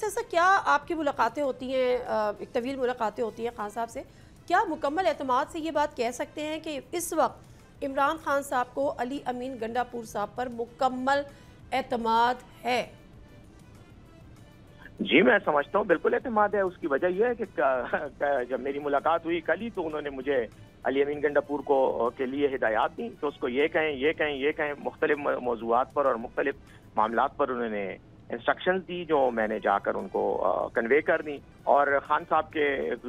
ایسا کیا آپ کی ملاقاتیں ہوتی ہیں، ایک طویل ملاقاتیں ہوتی ہیں خان صاحب سے، کیا مکمل اعتماد سے یہ بات کہہ سکتے ہیں کہ اس وقت عمران خان صاحب کو علی امین گنڈا پور صاحب پر مکمل اعتماد ہے؟ جی میں سمجھتا ہوں بالکل اعتماد ہے. اس کی وجہ یہ ہے کہ جب میری ملاقات ہوئی کل ہی تو انہوں نے مجھے علی امین گنڈا پور کے لیے ہدایات دی کہ اس کو یہ کہیں یہ کہیں یہ کہیں، مختلف موضوعات پر اور مختلف معاملات پر انہوں نے انسٹرکشنز دی جو میں نے جا کر ان کو کنوے کر دی. اور خان صاحب کے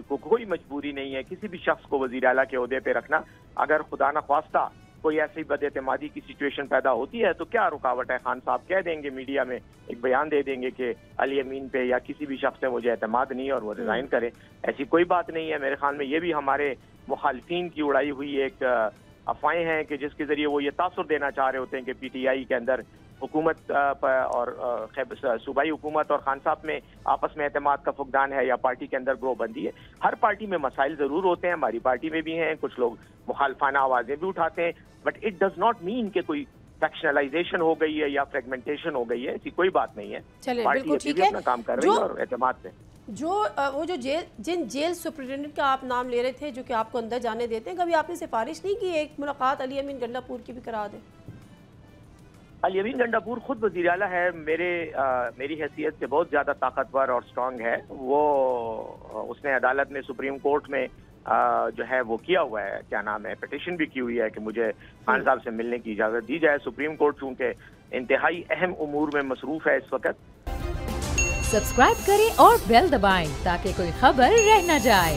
کوئی مجبوری نہیں ہے کسی بھی شخص کو وزیر اعلیٰ کے عہدے پہ رکھنا. اگر خدا نخواستہ کوئی ایسی بد اعتمادی کی سچویشن پیدا ہوتی ہے تو کیا رکاوٹ ہے؟ خان صاحب کہہ دیں گے میڈیا میں، ایک بیان دے دیں گے کہ علی امین پہ یا کسی بھی شخص سے مجھے اعتماد نہیں اور وہ ریزائن کرے. ایسی کوئی بات نہیں ہے. میرے خیال میں یہ بھی ہمارے مخالفین کی اڑائی ہوئی ایک افواہیں ہیں کہ جس کے ذریعے وہ یہ تاثر دینا چاہ رہے ہوتے ہیں کہ پی ٹی آئی کے اندر حکومت اور صوبائی حکومت اور خان صاحب میں آپس میں اعتماد کا فقدان ہے یا پارٹی کے اندر گروہ بندی ہے. ہر پارٹی میں مسائل ضرور ہوتے ہیں، ہماری پارٹی میں بھی ہیں، کچھ لوگ مخالفانہ آوازیں بھی اٹھاتے ہیں، but it does not mean کہ کوئی فیکشنلائزیشن ہو گئی ہے یا فریگمنٹیشن ہو گئی ہے. ایسی کوئی بات نہیں ہے. پارٹی ابھی بھی اپنا کام کر رہی ہے اور اعتماد سے. وہ جو جن جیل سپرنٹینڈنٹ کا آپ نام لے رہے تھے جو کہ آپ کو اندر جانے دیتے ہیں، کبھی آپ نے سفارش نہیں کی ایک ملاقات علی امین گنڈا پور کی بھی کرا دیں؟ علی امین گنڈا پور خود وزیر اعلیٰ ہے، میری حیثیت سے بہت زیادہ طاقتور اور سٹرانگ ہے. اس نے عدالت میں سپریم کورٹ میں جو ہے وہ کیا ہوا ہے، کیا نام ہے، پٹیشن بھی کی ہوئی ہے کہ مجھے خان صاحب سے ملنے کی اجازت دی جائے. سپریم کورٹ چونکہ انتہائی اہم امور میں مصروف ہے اس وقت. سبسکرائب کریں اور بیل دبائیں تاکہ کوئی خبر رہ نہ جائے.